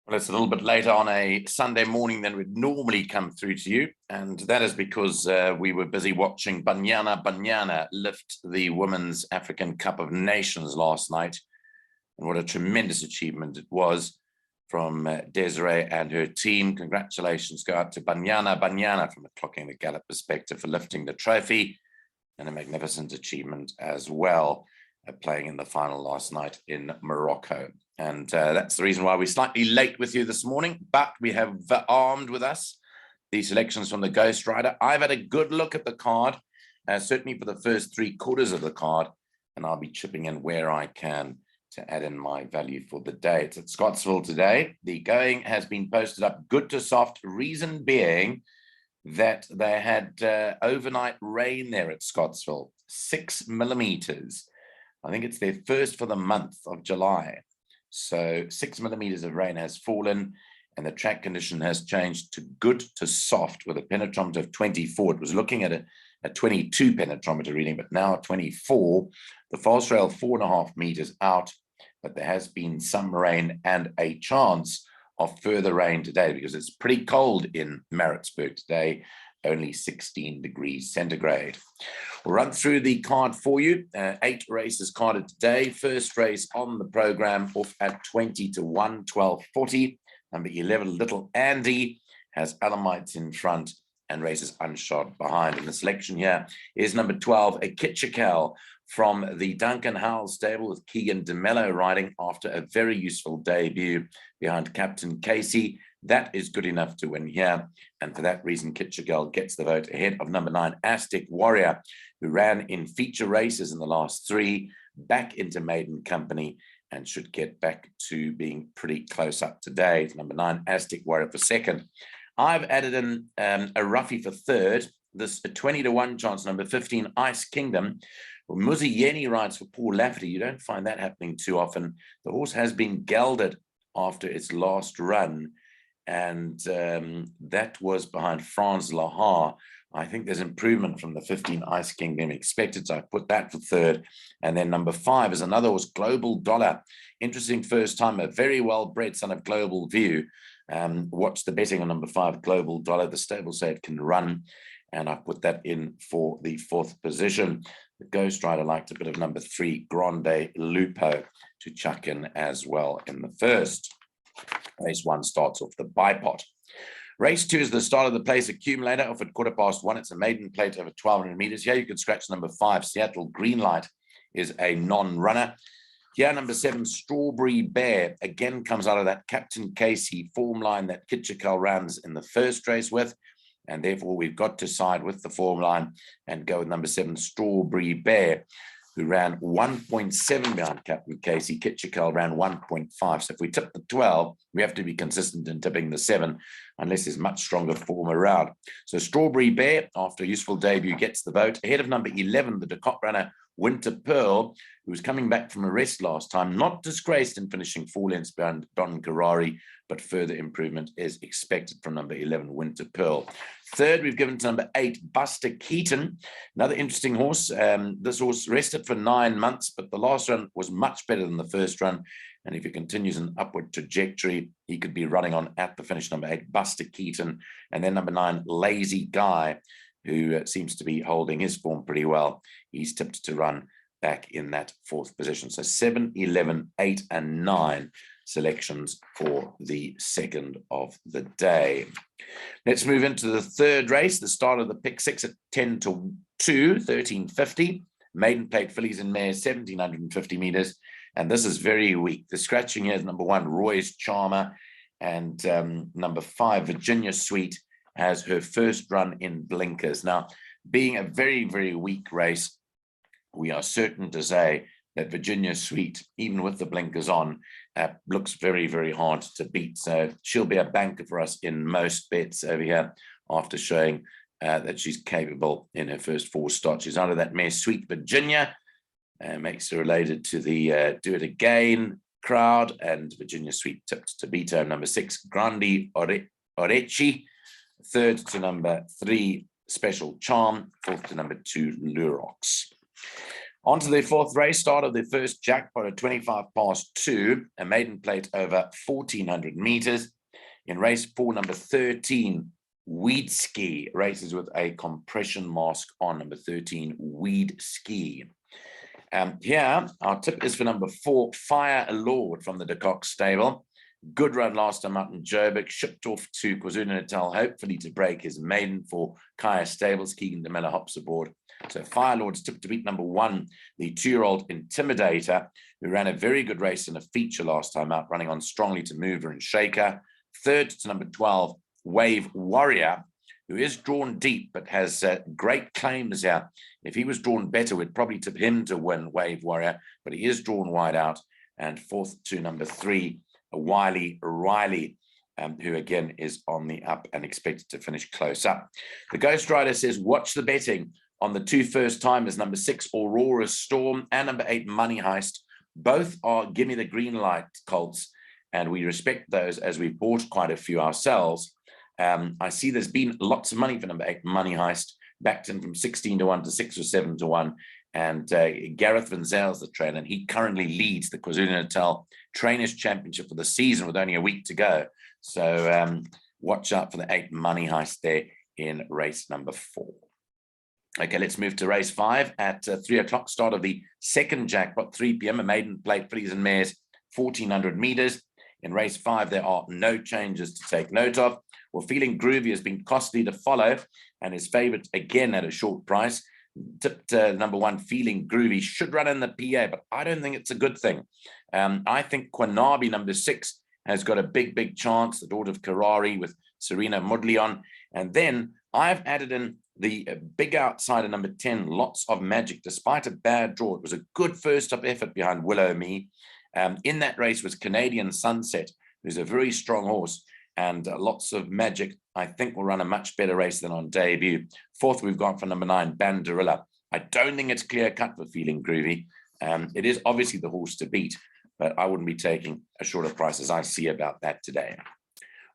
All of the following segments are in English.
Well, it's a little bit later on a Sunday morning than would normally come through to you, and that is because we were busy watching Banyana Banyana lift the Women's African Cup of Nations last night. And what a tremendous achievement it was from Desiree and her team. Congratulations go out to Banyana Banyana from a clocking the gallop perspective for lifting the trophy, and a magnificent achievement as well, playing in the final last night in Morocco. And that's the reason why we're slightly late with you this morning, but we have armed with us the selections from the Ghost Rider. I've had a good look at the card, certainly for the first 3/4 of the card, and I'll be chipping in where I can to add in my value for the day. It's at Scottsville today. The going has been posted up good to soft, reason being that they had overnight rain there at Scottsville, 6 millimeters. I think it's their first for the month of July. So 6 millimeters of rain has fallen, and the track condition has changed to good to soft with a penetrometer of 24. It was looking at a 22 penetrometer reading, but now 24. The false rail 4.5 meters out, but there has been some rain and a chance of further rain today because it's pretty cold in Maritzburg today, only 16 degrees centigrade. We'll run through the card for you. 8 races carded today. First race on the program off at 20 to 1, 12:40. Number 11, Little Andy, has Alamites in front and races unshod behind. And the selection here is number 12, a Kitchikal from the Duncan Howell stable with Keegan DeMello riding after a very useful debut behind Captain Casey. That is good enough to win here. And for that reason, Kitchikal gets the vote ahead of number 9, Aztec Warrior, who ran in feature races in the last 3, back into maiden company, and should get back to being pretty close up today. It's number 9, Aztec Warrior for second. I've added in a roughie for third. This a 20 to 1 chance, number 15, Ice Kingdom. Well, Muzi Yeni rides for Paul Lafferty. You don't find that happening too often. The horse has been gelded after its last run, and that was behind Franz Lahar. I think there's improvement from the 15 Ice Kingdom expected, so I put that for third. And then number 5 is another horse, Global Dollar. Interesting first time, a very well-bred son of Global View. Watch the betting on number 5, Global Dollar. The stable say it can run, and I put that in for the 4th position. The Ghost Rider liked a bit of number 3, Grande Lupo, to chuck in as well in the first. Race 1 starts off the bipod. Race 2 is the start of the place accumulator off at 1:15. It's a maiden plate over 1,200 meters. Here you can scratch number 5, Seattle Greenlight, is a non-runner. Here, number 7, Strawberry Bear, again comes out of that Captain Casey form line that Kitchikal runs in the first race with, and therefore we've got to side with the form line and go with number 7, Strawberry Bear, who ran 1.7 behind Captain Casey. Kitchikal ran 1.5. So if we tip the 12, we have to be consistent in tipping the 7, unless there's much stronger form around. So Strawberry Bear, after a useful debut, gets the vote. Ahead of number 11, the Decot runner, Winter Pearl, who was coming back from a rest last time, not disgraced in finishing 4 lengths behind Don Carrari, but further improvement is expected from number 11, Winter Pearl. Third, we've given to number 8, Buster Keaton, another interesting horse. This horse rested for 9 months, but the last run was much better than the first run. And if he continues an upward trajectory, he could be running on at the finish. Number 8, Buster Keaton. And then number 9, Lazy Guy, who seems to be holding his form pretty well. He's tipped to run back in that 4th position. So 7, 11, 8, and 9 selections for the 2nd of the day. Let's move into the 3rd race, the start of the pick 6 at 10 to 2, 13:50. Maiden plate fillies and mares, 1,750 meters. And this is very weak. The scratching here is number 1, Roy's Charmer, and number 5, Virginia Sweet, has her first run in blinkers. Now, being a very, very weak race, we are certain to say that Virginia Sweet, even with the blinkers on, looks very, very hard to beat. So she'll be a banker for us in most bets over here after showing that she's capable in her first 4 starts. She's under that mare, Sweet Virginia, makes her related to the Do It Again crowd, and Virginia Sweet tipped to beat her. Number 6, Grandi Orechi. 3rd to number 3, Special Charm. 4th to number 2, Lurox. On to the fourth race, start of the first jackpot at 25 past 2, a maiden plate over 1,400 meters. In race 4, number 13, Weed Ski, races with a compression mask on, number 13, Weed Ski. Here, our tip is for number 4, Fire Lord from the De Kock stable. Good run last time out in Joburg, shipped off to KwaZulu-Natal, hopefully to break his maiden for Kaya Stables. Keegan de Miller hops aboard. So Fire Lord's tipped to beat number 1, the 2-year-old Intimidator, who ran a very good race in a feature last time out, running on strongly to Mover and Shaker. Third to number 12, Wave Warrior, who is drawn deep but has great claims here. If he was drawn better, we'd probably tip him to win, Wave Warrior, but he is drawn wide out. And fourth to number 3, Wiley Riley, who again is on the up and expected to finish close up. The Ghost Rider says, watch the betting on the 2 first timers, number 6, Aurora Storm, and number 8, Money Heist. Both are give me the green light colts, and we respect those as we've bought quite a few ourselves. I see there's been lots of money for number 8, Money Heist, backed in from 16 to 1 to 6 or 7 to 1. And Gareth Van Zyle's the trainer, and he currently leads the KwaZulu-Natal Trainers Championship for the season with only a week to go. So watch out for the 8, Money Heist there in race number 4. Okay, let's move to race 5 at 3 o'clock, start of the second jackpot, 3 p.m. A maiden plate, fillies and mares, 1,400 meters. In race 5, there are no changes to take note of. Well, Feeling Groovy has been costly to follow and is favored again at a short price. Tipped number 1, Feeling Groovy, should run in the PA, but I don't think it's a good thing. I think Kwanabi, number 6, has got a big chance, the daughter of Karari with Serena Mudlion. And then I've added in the big outsider, number 10, Lots of Magic. Despite a bad draw, it was a good first-up effort behind Willow Me. In that race was Canadian Sunset, who's a very strong horse, and Lots of Magic, I think, will run a much better race than on debut. Fourth, we've got for number 9, Banderilla. I don't think it's clear-cut for Feeling Groovy. It is obviously the horse to beat, but I wouldn't be taking a shorter price as I see about that today.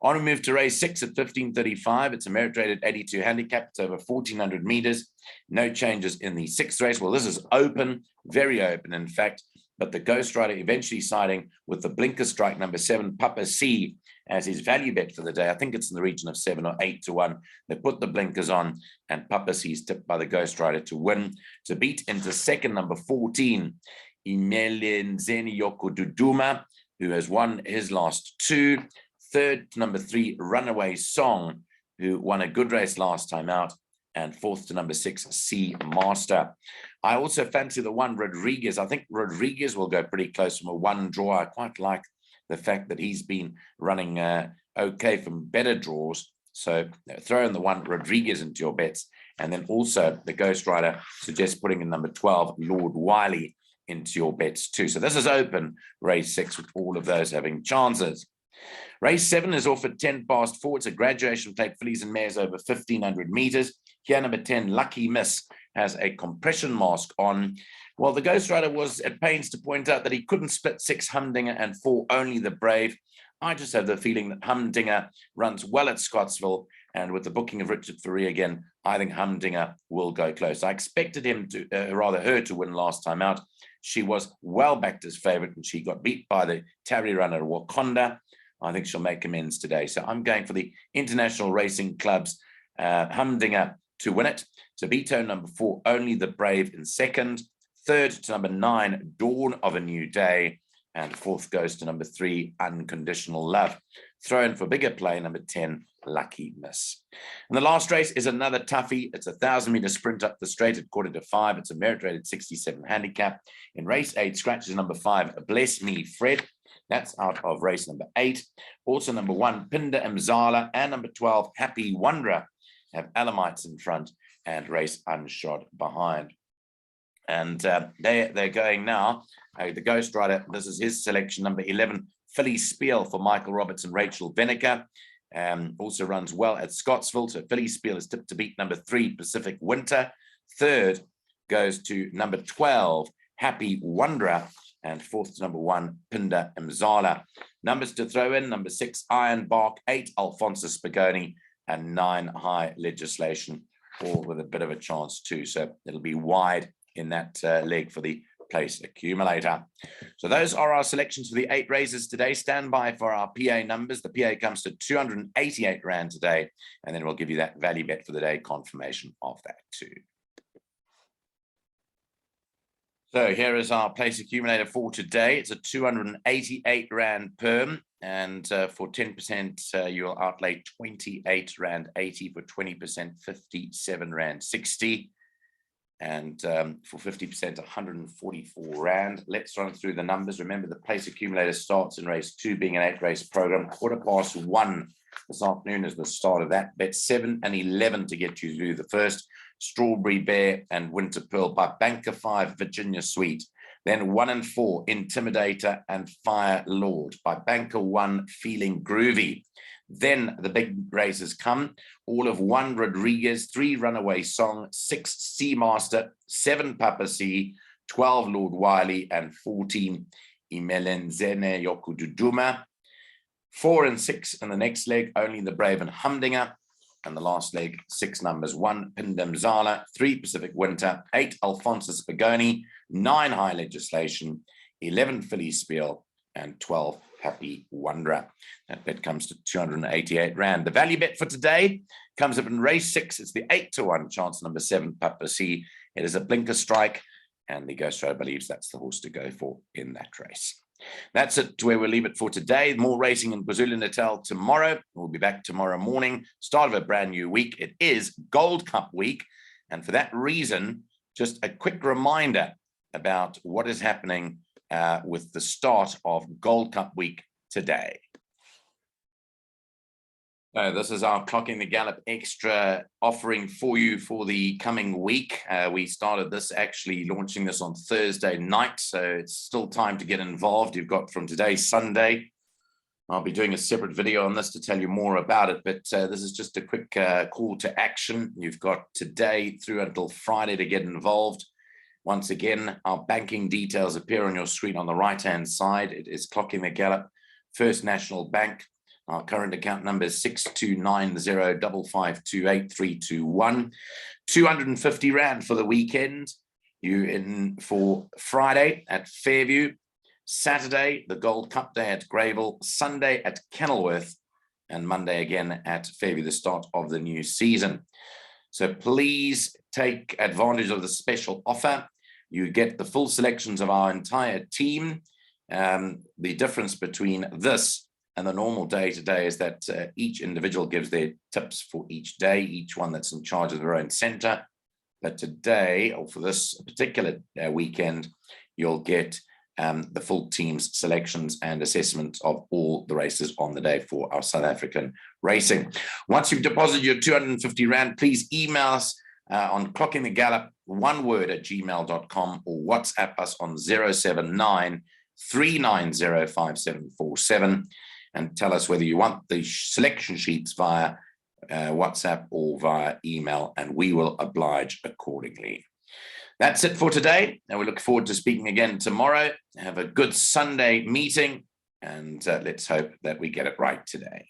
On we move to race 6 at 15:35. It's a merit-rated 82 handicap. It's over 1,400 meters. No changes in the 6th race. Well, this is open, very open, in fact. But the Ghost Rider eventually siding with the blinker strike, number 7, Papa C, as his value bet for the day. I think it's in the region of 7 or 8 to 1. They put the blinkers on, and Papa C is tipped by the Ghost Rider to win. To beat into second, number 14, Imelenzeni Yoko Duduma, who has won his last 2. Third, number 3, Runaway Song, who won a good race last time out. And fourth to number 6, Sea Master. I also fancy the 1, Rodriguez. I think Rodriguez will go pretty close from a 1 draw. I quite like the fact that he's been running okay from better draws. So throw in the 1, Rodriguez, into your bets. And then also the Ghost Rider suggests putting in number 12, Lord Wiley, into your bets too. So this is open, race 6, with all of those having chances. Race 7 is off at 10 past 4. It's a graduation plate, fillies and mares over 1,500 meters. Here, number 10, Lucky Miss, has a compression mask on. Well, the Ghost Rider was at pains to point out that he couldn't split 6 Humdinger and 4 Only the Brave. I just have the feeling that Humdinger runs well at Scottsville, and with the booking of Richard Ferree again, I think Humdinger will go close. I expected him to, her to win last time out. She was well backed as favorite, and she got beat by the Tarry runner Wakonda. I think she'll make amends today. So I'm going for the International Racing Club's Humdinger to win it. To beat her, number 4, Only the Brave in second. Third to number 9, Dawn of a New Day. And fourth goes to number 3, Unconditional Love. Throw in for bigger play, number 10, Lucky Miss. And the last race is another toughie. It's a 1,000-meter sprint up the straight at 4:45. It's a merit-rated 67 handicap. In race 8, scratches number 5, Bless Me Fred. That's out of race number 8. Also number 1, Pinda Mzala, and number 12, Happy Wanderer, have Alamites in front and Race Unshod behind. And they're going now. The Ghost Rider, this is his selection, number 11, Philly Spiel for Michael Roberts and Rachel Vinegar. Also runs well at Scottsville. So Philly Spiel is tipped to beat number 3, Pacific Winter. Third goes to number 12, Happy Wanderer. And fourth to number 1, Pinda Mzala. Numbers to throw in, number 6, Iron Bark, 8, Alfonso Spagoni, and 9, High Legislation, all with a bit of a chance too. So it'll be wide in that leg for the place accumulator. So those are our selections for the 8 races today. Stand by for our PA numbers. The PA comes to 288 Rand today, and then we'll give you that value bet for the day confirmation of that too. So here is our place accumulator for today. It's a 288 Rand perm, and for 10% you'll outlay 28 Rand 80, for 20% 57 Rand 60, and for 50% 144 Rand. Let's run through the numbers. Remember, the place accumulator starts in race 2, being an 8-race program. 1:15 this afternoon is the start of that. Bet 7 and 11 to get you through the first. Strawberry Bear and Winter Pearl by Banker 5, Virginia Sweet. Then 1 and 4, Intimidator and Fire Lord by Banker 1, Feeling Groovy. Then the big races come. All of 1, Rodriguez, 3, Runaway Song, 6, Seamaster, 7, Papa C, 12, Lord Wiley, and 14, Imelenzene Yokududuma. 4 and 6 in the next leg, Only the Brave and Humdinger. And the last leg, 6 numbers: 1, Pindam Zala, 3, Pacific Winter, 8, Alphonsus Pagoni, 9, High Legislation, 11, Philly Spiel, and 12, Happy Wanderer. That bet comes to 288 Rand. The value bet for today comes up in race 6. It's the 8-1 chance, number 7, Papa C. It is a blinker strike, and the Ghost Rider believes that's the horse to go for in that race. That's it, where we'll leave it for today. More racing in KwaZulu-Natal tomorrow. We'll be back tomorrow morning, start of a brand new week. It is Gold Cup week, and for that reason, just a quick reminder about what is happening with the start of Gold Cup week today. This is our Clocking the Gallop extra offering for you for the coming week. We started this, actually launching this on Thursday night, so it's still time to get involved. You've got from today, Sunday. I'll be doing a separate video on this to tell you more about it, but this is just a quick call to action. You've got today through until Friday to get involved. Once again, our banking details appear on your screen on the right-hand side. It is Clocking the Gallop, First National Bank. Our current account number is 6290552831. 250 Rand for the weekend. You in for Friday at Fairview, Saturday, the Gold Cup day at Greyville, Sunday at Kenilworth, and Monday again at Fairview, the start of the new season. So please take advantage of the special offer. You get the full selections of our entire team. The difference between this and the normal day today is that each individual gives their tips for each day, each one that's in charge of their own center. But today, or for this particular weekend, you'll get the full team's selections and assessment of all the races on the day for our South African racing. Once you've deposited your 250 Rand, please email us on clockingthegallop, one word, @gmail.com, or WhatsApp us on 079 390 5747 and tell us whether you want the selection sheets via WhatsApp or via email, and we will oblige accordingly. That's it for today, and we look forward to speaking again tomorrow. Have a good Sunday meeting, and let's hope that we get it right today.